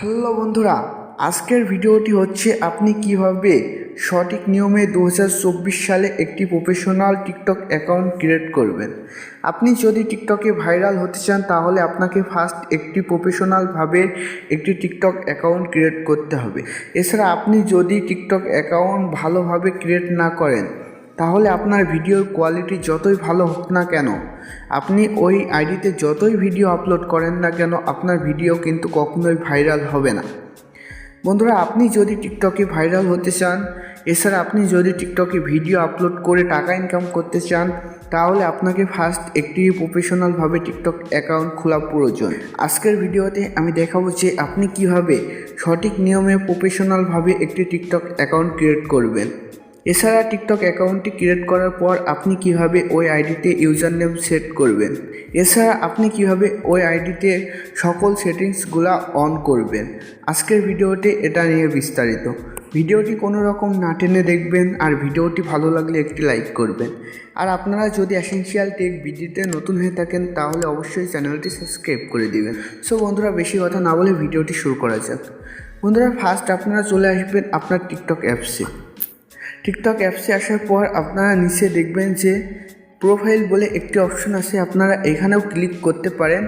Hello বন্ধুরা, আজকের ভিডিওটি হচ্ছে আপনি কিভাবে সঠিক নিয়মে 2024 সালে একটি প্রফেশনাল টিকটক অ্যাকাউন্ট ক্রিয়েট করবেন। আপনি যদি টিকটকে ভাইরাল হতে চান তাহলে আপনাকে ফার্স্ট একটি প্রফেশনালভাবে একটি টিকটক অ্যাকাউন্ট ক্রিয়েট করতে হবে। এছাড়া আপনি যদি টিকটক অ্যাকাউন্ট ভালোভাবে ক্রিয়েট না করেন তাহলে আপনার ভিডিওর কোয়ালিটি যতই ভালো হোক না কেন, আপনি ওই আইডিতে যতই ভিডিও আপলোড করেন না কেন, আপনার ভিডিও কিন্তু কখনোই ভাইরাল হবে না। বন্ধুরা, আপনি যদি টিকটকে ভাইরাল হতে চান, এছাড়া আপনি যদি টিকটকে ভিডিও আপলোড করে টাকা ইনকাম করতে চান, তাহলে আপনাকে ফার্স্ট একটি প্রফেশনালভাবে টিকটক অ্যাকাউন্ট খোলা প্রয়োজন। আজকের ভিডিওতে আমি দেখাবো যে আপনি কিভাবে সঠিক নিয়মে প্রফেশনালভাবে একটি টিকটক অ্যাকাউন্ট ক্রিয়েট করবেন। এছাড়া টিকটক অ্যাকাউন্টটি ক্রিয়েট করার পর আপনি কিভাবে ওই আইডিতে ইউজার নেম সেট করবেন। এছাড়া আপনি কিভাবে ওই আইডিতে সকল সেটিংসগুলো অন করবেন। আজকের ভিডিওতে এটা নিয়ে বিস্তারিত। ভিডিওটি কোনো রকম না টেনে দেখবেন, আর ভিডিওটি ভালো লাগলে একটি লাইক করবেন। আর আপনারা যদি এসেনশিয়াল টেক ভিডিওতে নতুন হয়ে থাকেন তাহলে অবশ্যই চ্যানেলটি সাবস্ক্রাইব করে দিবেন। সো বন্ধুরা, বেশি কথা না বলে ভিডিওটি শুরু করা যাক। বন্ধুরা, ফার্স্ট আপনারা চলে আসবেন আপনার টিকটক অ্যাপসে। টিকটক অ্যাপসে আসার পর আপনারা নিচে দেখবেন যে প্রোফাইল বলে একটি অপশন আছে, আপনারা এখানেও ক্লিক করতে পারেন।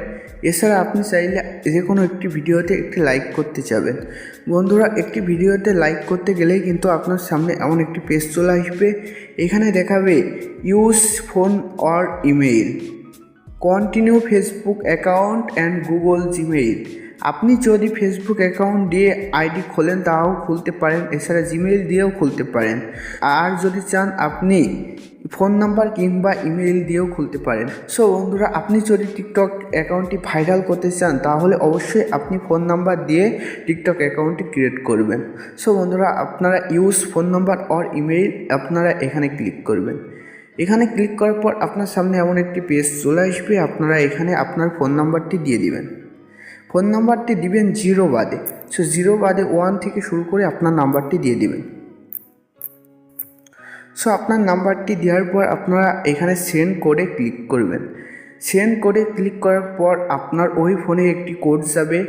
এছাড়া আপনি চাইলে যে কোনো একটি ভিডিওতে একটি লাইক করতে চাবেন। বন্ধুরা, একটি ভিডিওতে লাইক করতে গেলেই কিন্তু আপনার সামনে এমন একটি পেজ চলে আসবে। এখানে দেখাবে use phone or email, continue Facebook account and Google Gmail. আপনি যদি ফেসবুক অ্যাকাউন্ট দিয়ে আইডি খোলেন তাও খুলতে পারেন, এছাড়া জিমেইল দিয়েও খুলতে পারেন। আর যদি চান আপনি ফোন নাম্বার কিংবা ইমেইল দিয়েও খুলতে পারেন। সো বন্ধুরা, আপনি যদি টিকটক অ্যাকাউন্টটি ভাইরাল করতে চান তাহলে অবশ্যই আপনি ফোন নাম্বার দিয়ে টিকটক অ্যাকাউন্টটি ক্রিয়েট করবেন। সো বন্ধুরা, আপনারা use phone number or email আপনারা এখানে ক্লিক করবেন। এখানে ক্লিক করার পর আপনার সামনে এমন একটি পেজ চলে আসবে। আপনারা এখানে আপনার ফোন নাম্বারটি দিয়ে দিবেন। ফোন নাম্বারটি দিবেন 0 বাদে। সো 0 বাদে 1 থেকে শুরু করে আপনার নাম্বারটি দিয়ে দিবেন। সো আপনার নাম্বারটি দেওয়ার পর আপনারা এখানে সেন্ড কোডে ক্লিক করবেন। সেন্ড কোডে ক্লিক করার পর আপনার ওই ফোনে একটি কোড যাবে।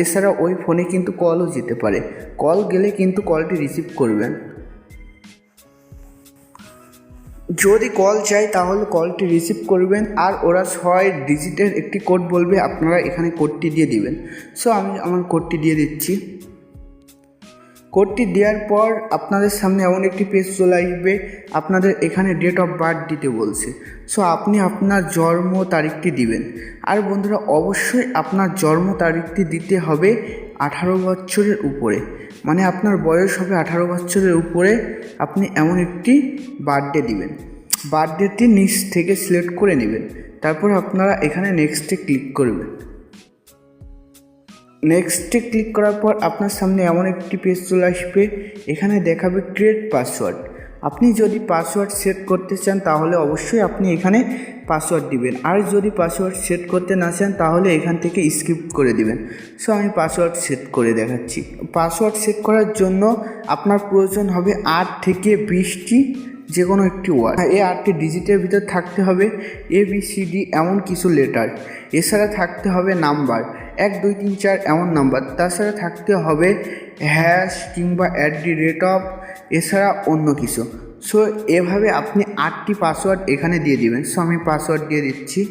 এছাড়া ওই ফোনে কিন্তু কলও যেতে পারে। কল গেলে কিন্তু কলটি রিসিভ করবেন। যদি কল চাই তাহলে কলটি রিসিভ করবেন, আর ওরা 6 ডিজিটের একটি কোড বলবে, আপনারা এখানে কোডটি দিয়ে দিবেন। সো আমি আমার কোডটি দিয়ে দিচ্ছি। কোডটি দেওয়ার পর আপনাদের সামনে এমন একটি পেজ চলে আসবে। আপনাদের এখানে ডেট অফ বার্থ দিতে বলছে। সো আপনি আপনার জন্ম তারিখটি দিবেন। আর বন্ধুরা, অবশ্যই আপনার জন্ম তারিখটি দিতে হবে 18 বছরের উপরে, মানে আপনার বয়স হবে 18 বছরের উপরে। আপনি এমন একটি বার্থডে দিবেন। বার্থডেটি নিচ থেকে সিলেক্ট করে নেবেন। তারপর আপনারা এখানে নেক্সটে ক্লিক করবেন। নেক্সটে ক্লিক করার পর আপনার সামনে এমন একটি পেজ চলে আসবে। এখানে দেখাবে ক্রিয়েট পাসওয়ার্ড। আপনি যদি পাসওয়ার্ড সেট করতে চান তাহলে অবশ্যই আপনি এখানে পাসওয়ার্ড দিবেন। আর যদি পাসওয়ার্ড সেট করতে না চান তাহলে এখান থেকে স্কিপ করে দিবেন। সো আমি পাসওয়ার্ড সেট করে দেখাচ্ছি। পাসওয়ার্ড সেট করার জন্য আপনার প্রয়োজন হবে 8 থেকে 20টি যে কোনো একটি ওয়ার্ড। এই 8টি ডিজিটের ভিতর থাকতে হবে ABCD এমন কিছু লেটার। এছাড়া থাকতে হবে নাম্বার 1 2 3 4 এমন নাম্বার। তাছাড়া থাকতে হবে হ্যাশ কিংবা @, এছাড়া অন্য কিছু। সো এভাবে আপনি 8টি পাসওয়ার্ড এখানে দিয়ে দিবেন। সো আমি পাসওয়ার্ড দিয়ে দিচ্ছি।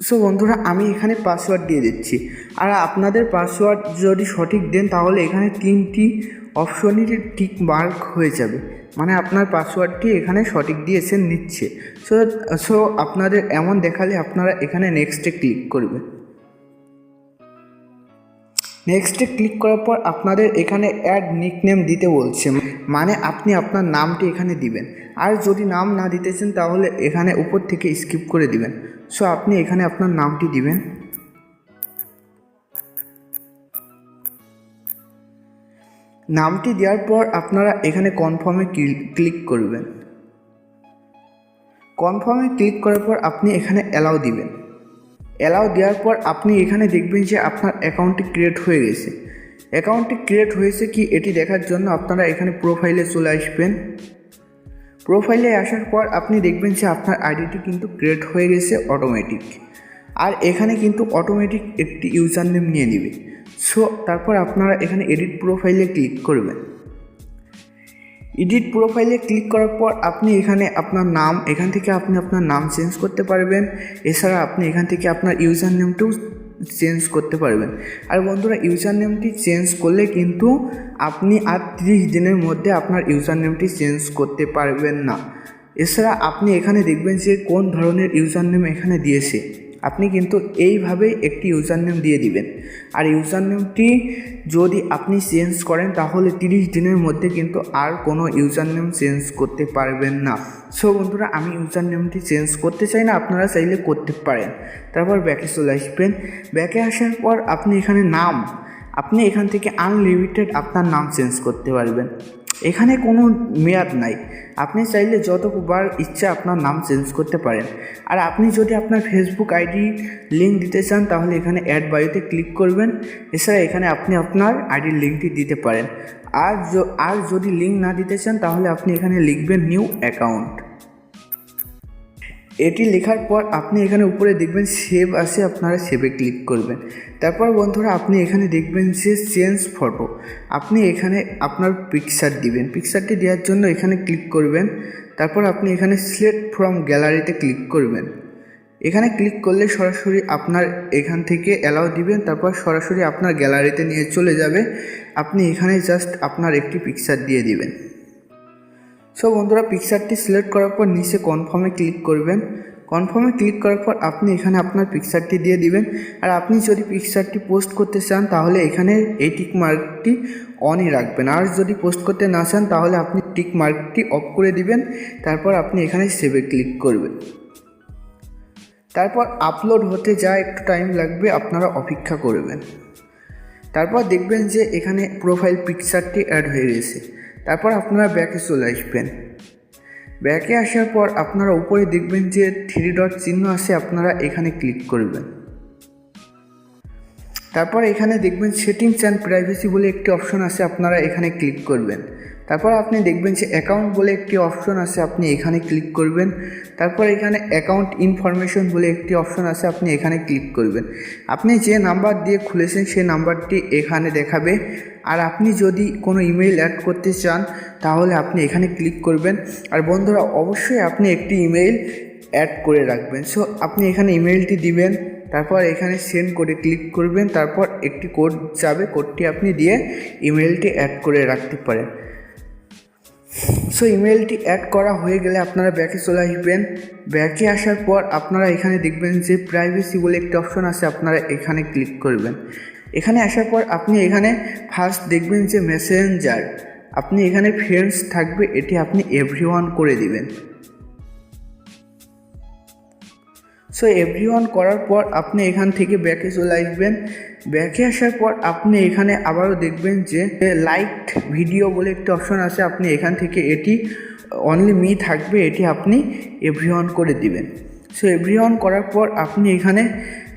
সো বন্ধুরা, আমি এখানে পাসওয়ার্ড দিয়ে দিচ্ছি। আর আপনাদের পাসওয়ার্ড যদি সঠিক দেন তাহলে এখানে 3টি অপশনই টিক মার্ক হয়ে যাবে, মানে আপনার পাসওয়ার্ডটি এখানে সঠিক দিয়েছেন নিচ্ছে। সো আপনাদের এমন দেখালে আপনারা এখানে নেক্সটে ক্লিক করবেন। নেক্সটে ক্লিক করার পর আপনাদের এখানে অ্যাড নিকনেম দিতে বলছে, মানে আপনি আপনার নামটি এখানে দিবেন। আর যদি নাম না দিতে চান তাহলে এখানে উপর থেকে স্কিপ করে দিবেন। সো আপনি এখানে আপনার নামটি দিবেন। নামটি দেওয়ার পর আপনারা এখানে কনফার্মে ক্লিক করবেন। কনফার্মে ক্লিক করার পর আপনি এখানে অ্যালাউ দিবেন। অ্যালাউ দেওয়ার পর আপনি এখানে দেখবেন যে আপনার অ্যাকাউন্টটি ক্রিয়েট হয়ে গেছে। অ্যাকাউন্টটি ক্রিয়েট হয়েছে কি এটি দেখার জন্য আপনারা এখানে প্রোফাইলে চলে আসবেন। প্রোফাইলে আসার পর আপনি দেখবেন যে আপনার আইডিটি কিন্তু ক্রিয়েট হয়ে গেছে অটোমেটিক। আর এখানে কিন্তু অটোমেটিক একটি ইউজার নেম নিয়ে নেবে। সো তারপর আপনারা এখানে এডিট প্রোফাইলে ক্লিক করবেন। এডিট প্রোফাইলে ক্লিক করার পর আপনি এখানে আপনার নাম, এখান থেকে আপনি আপনার নাম চেঞ্জ করতে পারবেন। এছাড়া আপনি এখান থেকে আপনার ইউজার নেমটাও চেঞ্জ করতে পারবেন। আর বন্ধুরা, ইউজার নেমটি চেঞ্জ করলে কিন্তু আপনি আর 30 দিনের মধ্যে আপনার ইউজার নেমটি চেঞ্জ করতে পারবেন না। এছাড়া আপনি এখানে দেখবেন যে কোন ধরনের ইউজার নেম এখানে দিয়েছে। আপনি কিন্তু এইভাবে একটি ইউজার নেম দিয়ে দিবেন। আর ইউজার নেমটি যদি আপনি চেঞ্জ করেন তাহলে 30 দিনের মধ্যে কিন্তু আর কোনো ইউজার নেম চেঞ্জ করতে পারবেন না। সো বন্ধুরা, আমি ইউজার নেমটি চেঞ্জ করতে চাই না, আপনারা চাইলে করতে পারেন। তারপর ব্যাকে চলে আসবেন। ব্যাকে আসার পর আপনি এখানে নাম, আপনি এখান থেকে আনলিমিটেড আপনার নাম চেঞ্জ করতে পারবেন। এখানে কোনো মেয়াদ নাই, আপনি চাইলে যতবার ইচ্ছা আপনার নাম চেঞ্জ করতে পারেন। আর আপনি যদি আপনার ফেসবুক আইডি লিঙ্ক দিতে চান তাহলে এখানে অ্যাড বায়োতে ক্লিক করবেন। এছাড়া এখানে আপনি আপনার আইডির লিঙ্কটি দিতে পারেন। আর যদি লিঙ্ক না দিতে চান তাহলে আপনি এখানে লিখবেন নিউ অ্যাকাউন্ট। এটি লেখার পর আপনি এখানে উপরে দেখবেন সেভ আছে, আপনারা সেভে ক্লিক করবেন। তারপর বন্ধুরা, আপনি এখানে দেখবেন যে চেঞ্জ ফটো, আপনি এখানে আপনার পিকচার দিবেন। পিকচারটি দেওয়ার জন্য এখানে ক্লিক করবেন। তারপর আপনি এখানে সিলেক্ট ফ্রম গ্যালারিতে ক্লিক করবেন। এখানে ক্লিক করলে সরাসরি আপনার এখান থেকে অ্যালাউ দিবেন। তারপর সরাসরি আপনার গ্যালারিতে নিয়ে চলে যাবে। আপনি এখানে জাস্ট আপনার একটি পিকচার দিয়ে দিবেন। সো বন্ধুরা, পিকচারটি সিলেক্ট করার পর নিচে কনফার্মে ক্লিক করবেন। কনফার্মে ক্লিক করার পর আপনি এখানে আপনার পিকচারটি দিয়ে দিবেন। আর আপনি যদি পিকচারটি পোস্ট করতে চান তাহলে এখানে এই টিক মার্কটি অনই রাখবেন। আর যদি পোস্ট করতে না চান তাহলে আপনি টিক মার্কটি অফ করে দিবেন। তারপর আপনি এখানে সেভে ক্লিক করবেন। তারপর আপলোড হতে যা একটু টাইম লাগবে, আপনারা অপেক্ষা করবেন। তারপর দেখবেন যে এখানে প্রোফাইল পিকচারটি অ্যাড হয়ে গেছে। তারপর আপনারা ব্যাকে চলে আসবেন। ব্যাকে আসার পর আপনারা উপরে দেখবেন যে 3 ডট চিহ্ন আছে, আপনারা এখানে ক্লিক করবেন। তারপর এখানে দেখবেন সেটিংস অ্যান্ড প্রাইভেসি বলে একটি অপশন আছে, আপনারা এখানে ক্লিক করবেন। তারপর আপনি দেখবেন যে অ্যাকাউন্ট বলে একটি অপশন আছে, আপনি এখানে ক্লিক করবেন। তারপর এখানে অ্যাকাউন্ট ইনফরমেশন বলে একটি অপশন আছে, আপনি এখানে ক্লিক করবেন। আপনি যে নাম্বার দিয়ে খুলেছেন সেই নাম্বারটি এখানে দেখাবে। আর আপনি যদি কোনো ইমেইল অ্যাড করতে চান তাহলে আপনি এখানে ক্লিক করবেন। আর বন্ধুরা, অবশ্যই আপনি একটি ইমেইল অ্যাড করে রাখবেন। সো আপনি এখানে ইমেইলটি দিবেন। তারপর এখানে সেন্ড কোডে ক্লিক করবেন। তারপর একটি কোড যাবে, কোডটি আপনি দিয়ে ইমেইলটি অ্যাড করে রাখতে পারেন। সো ইমেইলটি অ্যাড করা হয়ে গেলে আপনারা ব্যাকে চলে আসবেন। ব্যাকে আসার পর আপনারা এখানে দেখবেন যে প্রাইভেসি বলে একটি অপশন আছে, আপনারা এখানে ক্লিক করবেন। এখানে আসার পর আপনি এখানে ফার্স্ট দেখবেন যে মেসেঞ্জার, আপনি এখানে ফ্রেন্ডস থাকবে, এটি আপনি এভরিওয়ান করে দিবেন। সো এভরিওয়ান করার পর আপনি এখান থেকে ব্যাকে চলে আসবেন। ব্যাকে আসার পর আপনি এখানে আবারও দেখবেন যে লাইকড ভিডিও বলে একটি অপশন আছে, আপনি এখান থেকে এটি অনলি মি থাকবে, এটি আপনি এভরিওয়ান করে দিবেন। সো এভরিওয়ান করার পর আপনি এখানে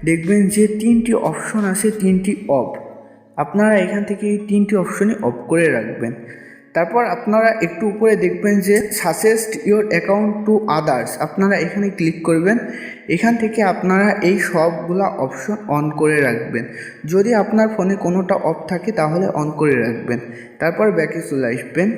দেখবেন যে 3টি অপশন আছে, 3টি অফ, আপনারা এখান থেকে এই 3টি অপশনই অফ করে রাখবেন। তারপর আপনারা একটু উপরে দেখবেন যে suggest your account to others, আপনারা এখানে ক্লিক করবেন। এখান থেকে আপনারা এই সবগুলা অপশন অন করে রাখবেন। যদি আপনার ফোনে কোনোটা অফ থাকে তাহলে অন করে রাখবেন। তারপর ব্যাকে চলে আসবেন।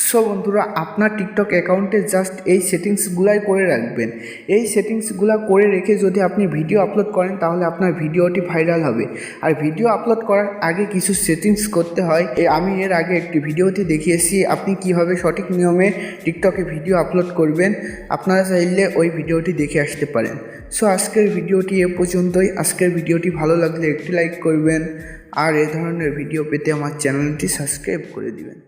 সো বন্ধুরা, আপনার টিকটক অ্যাকাউন্টে জাস্ট এই সেটিংসগুলাই করে রাখবেন। এই সেটিংসগুলো করে রেখে যদি আপনি ভিডিও আপলোড করেন তাহলে আপনার ভিডিওটি ভাইরাল হবে। আর ভিডিও আপলোড করার আগে কিছু সেটিংস করতে হয়, আমি এর আগে একটি ভিডিওতে দেখিয়েছি আপনি কিভাবে সঠিক নিয়মে টিকটকে ভিডিও আপলোড করবেন। আপনারা চাইলে ওই ভিডিওটি দেখে আসতে পারেন। সো আজকের ভিডিওটি এ পর্যন্তই। আজকের ভিডিওটি ভালো লাগলে একটি লাইক করবেন। আর এ ধরনের ভিডিও পেতে আমার চ্যানেলটি সাবস্ক্রাইব করে দিবেন।